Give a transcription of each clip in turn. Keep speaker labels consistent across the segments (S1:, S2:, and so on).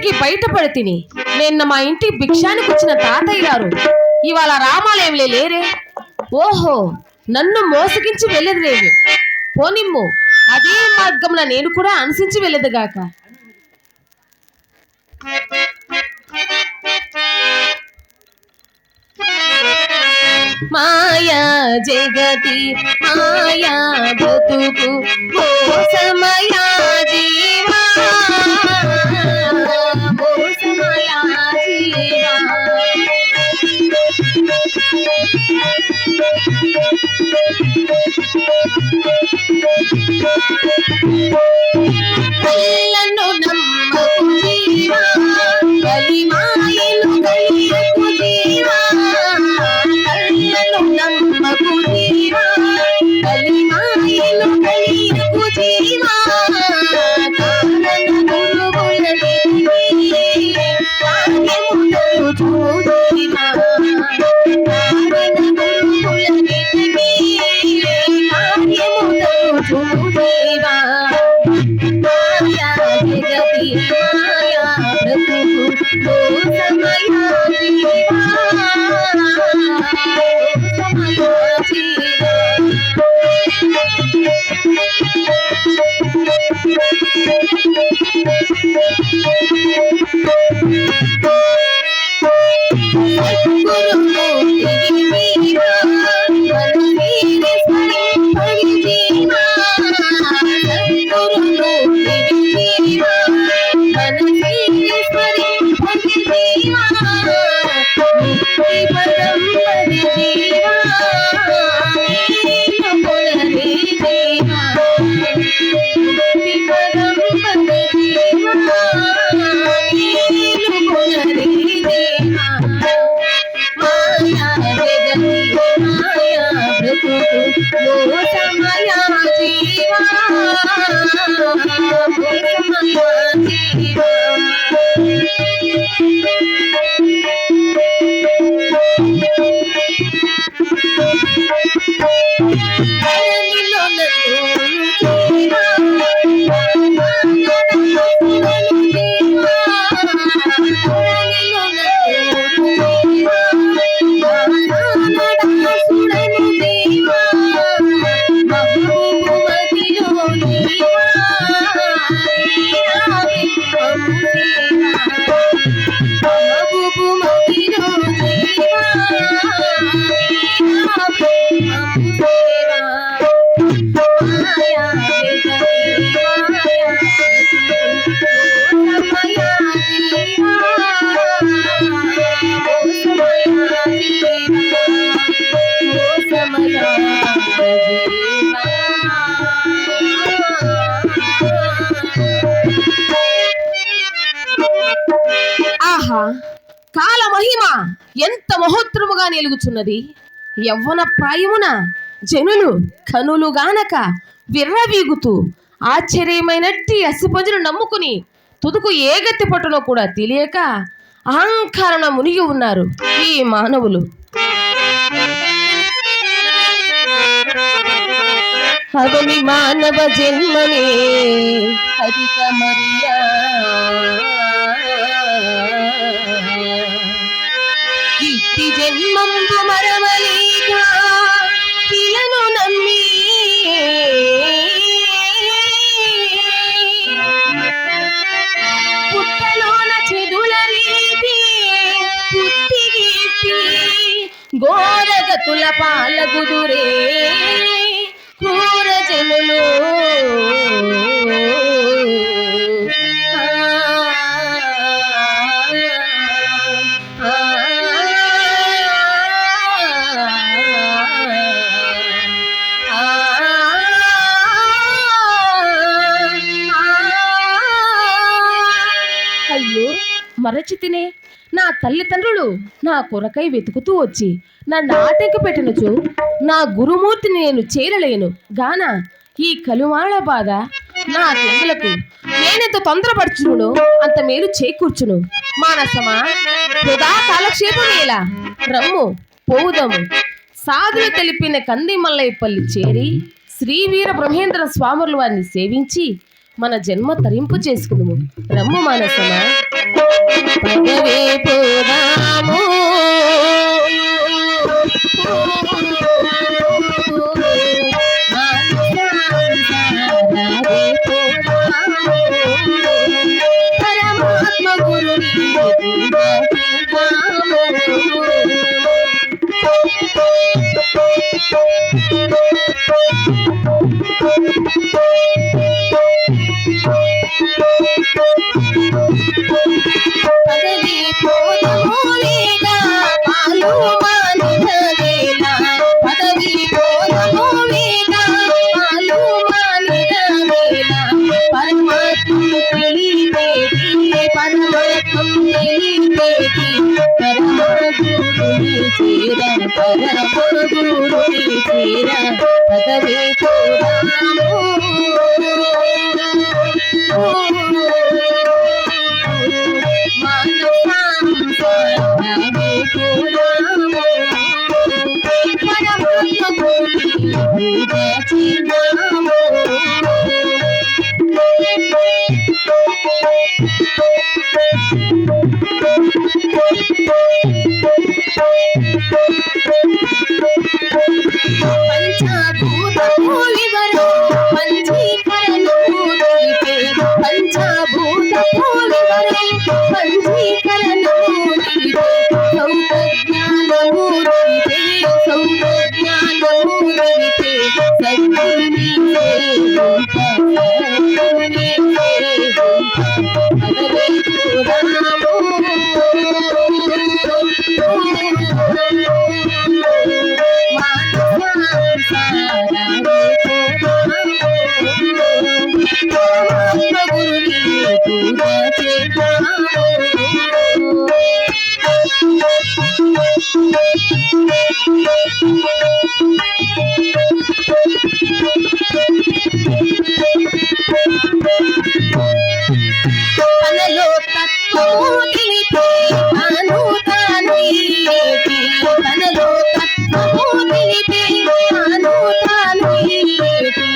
S1: ఇంటికి బయటపడి తిని నిన్న మా ఇంటి భిక్షానికి వచ్చిన తాతయ్య గారు ఇవాళ రామాలయంలో లేరే. ఓహో, నన్ను మోసగించి వెళ్ళదులేవు. పోనిమ్ము, అదే మార్గంలో నేను కూడా అనుసరించి వెళ్ళదుగాక. మాయా జగతి మాయా బతుకు మోసమయా జీవా మోసమయా జీవా. కళ్ళను నమ్మకు జీవా కలిమాయను కలియకు జీవా. కళ్ళను నమ్మకు జీవా కలిమాయను కలియకు జీవా. కారణ గురువులని కార్యములు చూడీవా. కారణ గురువులని కార్యములు చూడీవా. మాయా జగతి మాయా బ్రతుకు మోసమయా జీవా మోసమయా జీవా. ఆహా, కాల మహిమ ఎంత మహోత్తరముగా నిలుగుచున్నది. యవ్వన ప్రాయమున జనులు కనులు గానక విర్రవీగుతూ ఆశ్చర్యమైనట్టి అసిపంజును నమ్ముకుని తుదుకు ఏ గతి పట్టునో కూడా తెలియక అహంకారణ మునిగి ఉన్నారు ఈ మానవులు. అవని మానవ జన్మనే అధిక మరియా ఇట్టి జన్మంబు మరవలేక పిలను నమ్మి పుట్టలోన చెదుల రీతి పుట్టిగీటి ఘోరగతుల పాలగుదురే క్రూర జనులు. అయ్యో, మరచి తినే నా తల్లిదండ్రులు నా కొరకై వెతుకుతూ వచ్చి నన్ను ఆటంక పెట్టినచు నా గురుమూర్తిని నేను చేరలేను గాన ఈ కలుమాళ బాధ నా తెంగులకు నేనెంత తొందరపడుచును అంత మేలు చేకూర్చును. మానసమా, వృధా కాలక్షేపమేలా, రమ్ము పోవుదము. సాధులు తెలిపిన కంది మల్లయ్యపల్లి చేరి శ్రీ వీర బ్రహ్మేంద్ర స్వాముల వారిని సేవించి మన జన్మ తరింపు చేసుకుందుము. రమ్ము మానసమా. పదవి పోదాము పరమాత్మ గురుని పదవి పోదమోవేగా పాలు మానినవేలా పదవి పోదమోవేగా పాలు మానినవేలా పరమాత్మ తెలిపేటి పరమాత్మ తెలిపేటి పరమ గురుని చేర పరమ గురుని చేర పదవి పోదాము పంచభూతమూలివరో పంచీకరణమూలితే పంచభూతమూలివరో పంచీకరణమూలితే సౌతజ్ఞానమూలితే సౌతజ్ఞానమూలితే సద్గురుని సేవింప సద్గురుని సేవింప పదవి పోదాము గురుని పూజ చేద్దాము తనలో తత్వము తెలిపే తాను తాను ఏటి తనలో తత్వము తెలిపే తాను తాను ఏటి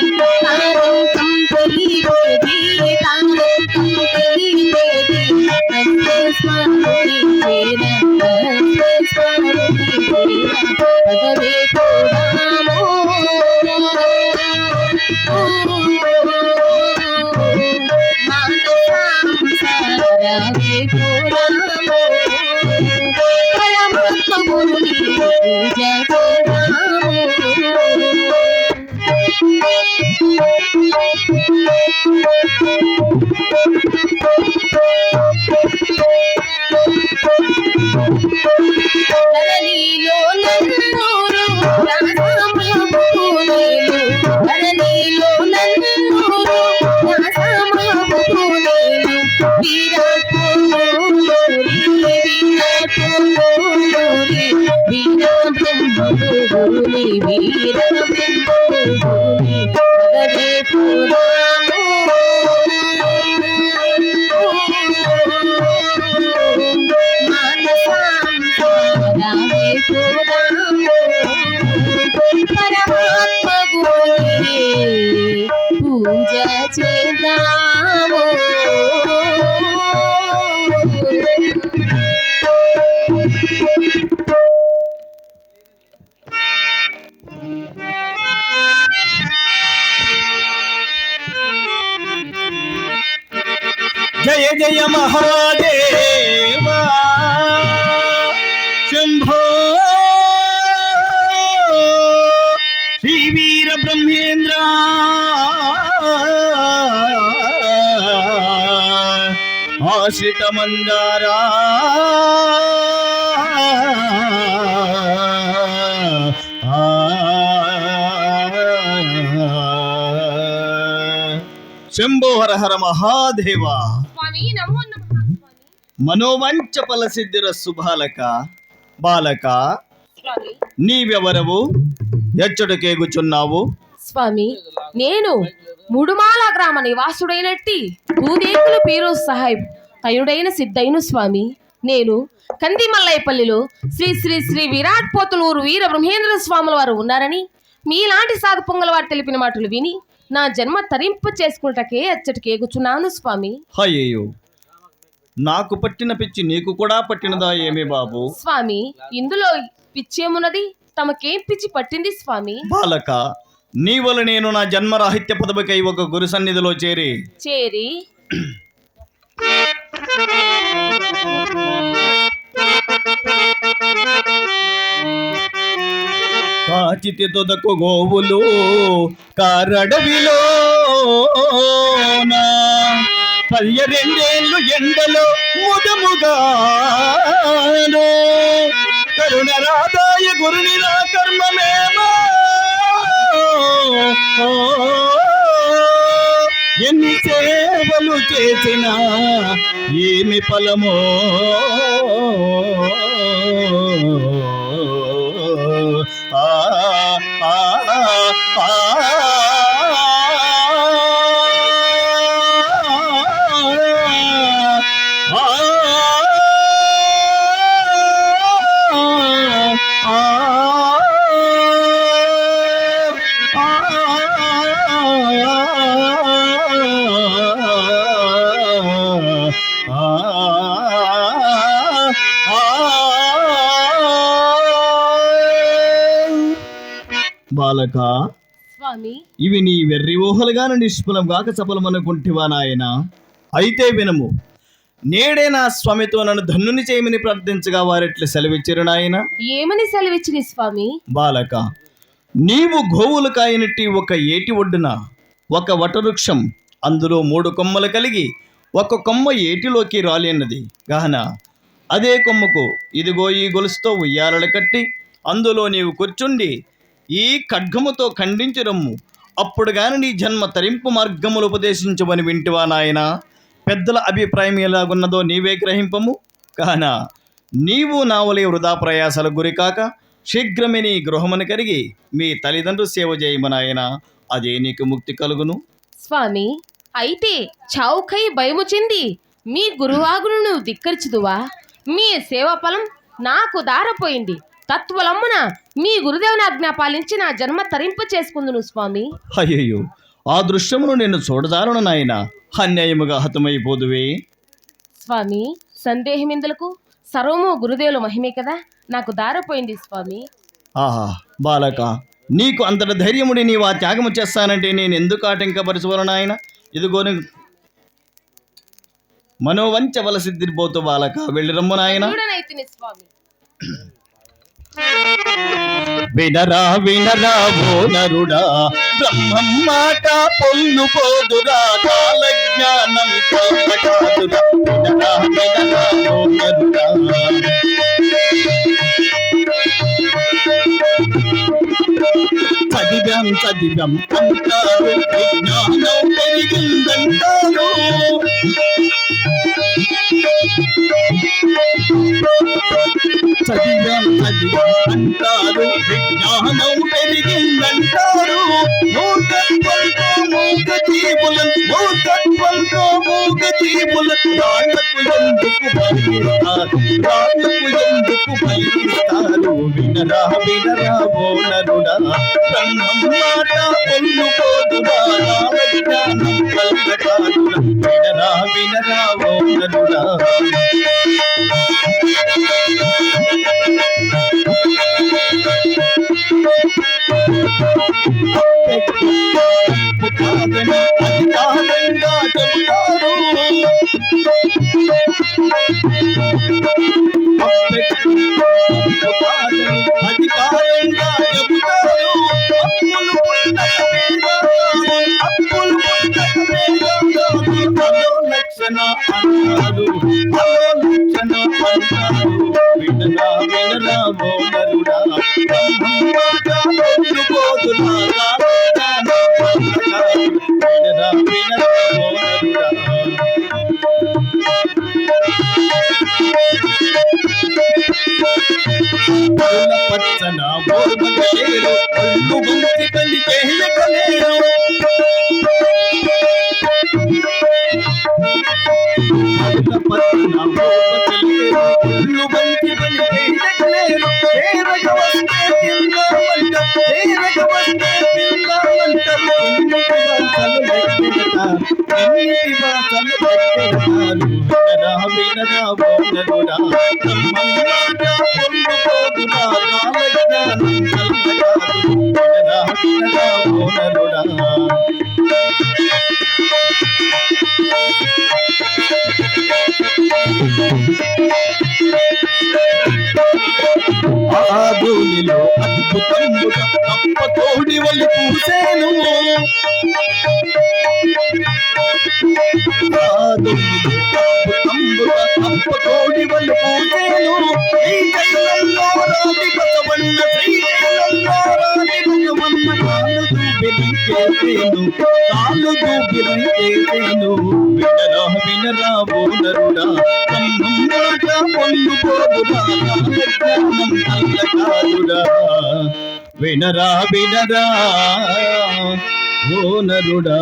S1: తారంకం తెలిపేది తారంకం తెలిపేది స్వామి చేర స్వామి చేర పదవి పోదాము పరమాత్మ గురుని పూజ చేద్దాము ధరణిలో నన్నూరు రాసమహబూనేలు ధరణిలో నన్నూరు రాసమహబూనేలు విరాట్ కోహ్లూరి విరాట్ కోహ్లూరి వీర బ్రహ్మగురుని వీర బ్రహ్మగురుని పదవి పోదాము మానసాంతరావి పోదాము పరమాత్మ గురుని పూజ చేద్దాము
S2: జయ జయ మహాదేవా శంభో శ్రీ వీర బ్రహ్మేంద్ర ఆశ్రిత మందారా శంభో హర హర మహాదేవా
S1: స్వామి నమో నమః స్వామి
S2: మనోవంచ ఫలసిద్ధిరస్సు బాలక బాలక
S1: స్వామి
S2: నీవెవరవు ఎచ్చటకేగుచున్నావు?
S1: స్వామి నేను ముడుమాల గ్రామ నివాసుడైనట్టి భూదేకుల పీరోజ్ సాహెబ్ తయుడైన సిద్ధైను స్వామి. నేను కందిమల్లయ్యపల్లిలో శ్రీ శ్రీ శ్రీ విరాట్ పోతులూరు వీర బ్రహ్మేంద్ర స్వాముల వారు ఉన్నారని మీలాంటి సాధు పొంగల వారు తెలిపిన మాటలు విని నా జన్మ తరింపు చేసుకున్నటకే అచ్చటికి ఎగుచున్నాను స్వామి.
S2: అయ్యో, నాకు పట్టిన పిచ్చి నీకు కూడా పట్టినదా ఏమి బాబు?
S1: స్వామి, ఇందులో పిచ్చేమున్నది? తమకేం పిచ్చి పట్టింది స్వామి?
S2: బాలక, నీ వల్ల నేను నా జన్మరాహిత్య పదవికై ఒక గురు సన్నిధిలో చేరి
S1: చేరి
S2: కాచితి తొదకు గోవులు కారడవిలో పల్లెరెండేళ్ళు ఎండలో ముదముగాను కరుణ రాధాయ గురుని నా కర్మమేమో ఎన్ని సేవలు చేసినా ఏమి ఫలమో ఆ ఆ ఆ బాలక,
S1: స్వామి,
S2: ఇవి నీ వెర్రి ఊహలుగాను నిష్ఫలం గాక సఫలమనుకుంటివా నాయన? అయితే వినము. నేడే నా స్వామితో నన్ను ధన్యుని చేయమని ప్రార్థించగా వారెట్లు సెలవిచ్చిరు నాయన.
S1: ఏమని సెలవిచ్చింది స్వామి?
S2: బాలక, నీవు గోవులు కాయనట్టి ఒక ఏటి ఒడ్డున ఒక వటవృక్షం, అందులో 3 కొమ్మలు కలిగి ఒక కొమ్మ ఏటిలోకి రాలిన్నది గాన అదే కొమ్మకు ఇదిగో ఈ గొలుసుతో ఉయ్యాలలు కట్టి అందులో నీవు కూర్చుండి ఈ ఖడ్గముతో ఖండించి రమ్ము. అప్పుడు గాని నీ జన్మ తరింపు మార్గములు ఉపదేశించమని వింటివా నాయన? పెద్దల అభిప్రాయం ఎలాగున్నదో నీవే గ్రహింపము. కాన నీవు నావలే వృధా ప్రయాసల గురికాక శీఘ్రమే నీ గృహమును కరిగి మీ తల్లిదండ్రులు సేవ చేయమనాయన, అదే నీకు ముక్తి కలుగును.
S1: స్వామి, అయితే చావుకై భయము చెంది మీ గురువాగును ధిక్కరించుదువా? మీ సేవా ఫలం నాకు దారపోయింది. తత్వలమ్మున మీ గురుదేవుని ఆజ్ఞ పాలించి నా జన్మ తరింపు చేసుకుందును స్వామి.
S2: అయ్యయ్యో, ఆ దృశ్యమును నేను చూడదారును నాయన, అన్యాయముగా హతమైపోదువే.
S1: స్వామి, సందేహం ఎందులకు? సర్వము గురుదేవుల మహిమే కదా, నాకు దారపోయింది స్వామి.
S2: ఆహా బాలక, నీకు అంతటి ధైర్యముడి నీవు ఆ త్యాగము చేస్తానంటే నేను ఎందుకు ఆటంకపరచవలను నాయన? ఇదిగోని మనోవంచ వలసిద్దిపోతు బాలక, వెళ్ళి రమ్ము నాయన.
S1: చూడనైతిని స్వామి.
S2: వినరా వినరా ఓ నరుడా, బ్రహ్మం మాట పొల్లు పోదురా, కాల జ్ఞానం కాదురా. వినరా వినరా ఓ నరుడా, చదివాం చదివాం అంటారు, విజ్ఞానం పెరిగిందంటారు. చదివాం చదివాం అంటారు, విజ్ఞానం పెరిగిందంటారు. మూర్ఖత్వంతో మూగ జీవులను, మూర్ఖత్వంతో మూగ జీవులను రాళ్లకు ఎందుకు బలిస్తారు, రాళ్లకు ఎందుకు బలిస్తారు. వినరా వినరా ఓ నరుడా, బ్రహ్మం మాట పొల్లు పోదురా, జ్ఞానం కలగటాదురా. వినరా వినరా ఓ నరుడా. అధికారంగా చెబుతారు, అధికారంగా చెబుతారు. అప్పులు లక్షణ అంటారు, లక్షణ అంటారు. వినరా వినరా ఓ నరుడా, బ్రహ్మం మాట పొల్లు పోదురా, వినరా వినరా ఓ నరుడా. పచ్చన ఓర్మగలేరు, ఒళ్ళు వంచి పలికేయగలేరు. పచ్చన ఓర్మగలేరు, ఒళ్ళు వంచి పలికేయగలేరు. ఏరగ వస్తే తిందామంట, ఏరగ వస్తే తిందామంటారు. ఎన్నిటి భాషలు లెక్కెడతారు, ఎన్నిటి భాషలు లెక్కెడతారు. వినరా వినరా ఓ నరుడా బ్రహ్మమాట పొందుకోదురా కాలజ్ఞానం కల్లగాదు వినరా వినరా ఓ నరుడా ఆదునిలో అద్భుతముగా తప్పతోడి వల్లి పూసేను ఆదునిలో అద్భుతముగా తప్పతోడి వల్లి పూసేను శ్రీశైలంలో రాతి బసవన్న శ్రీశైలంలో రాతి బసవన్న కాలు దూపిరంచేసేను వినరా వినరా ఓ నరుడా బ్రహ్మమాట పొందుకోదురా కాలజ్ఞానం కల్లగాదురా వినరా వినరా ఓ నరుడా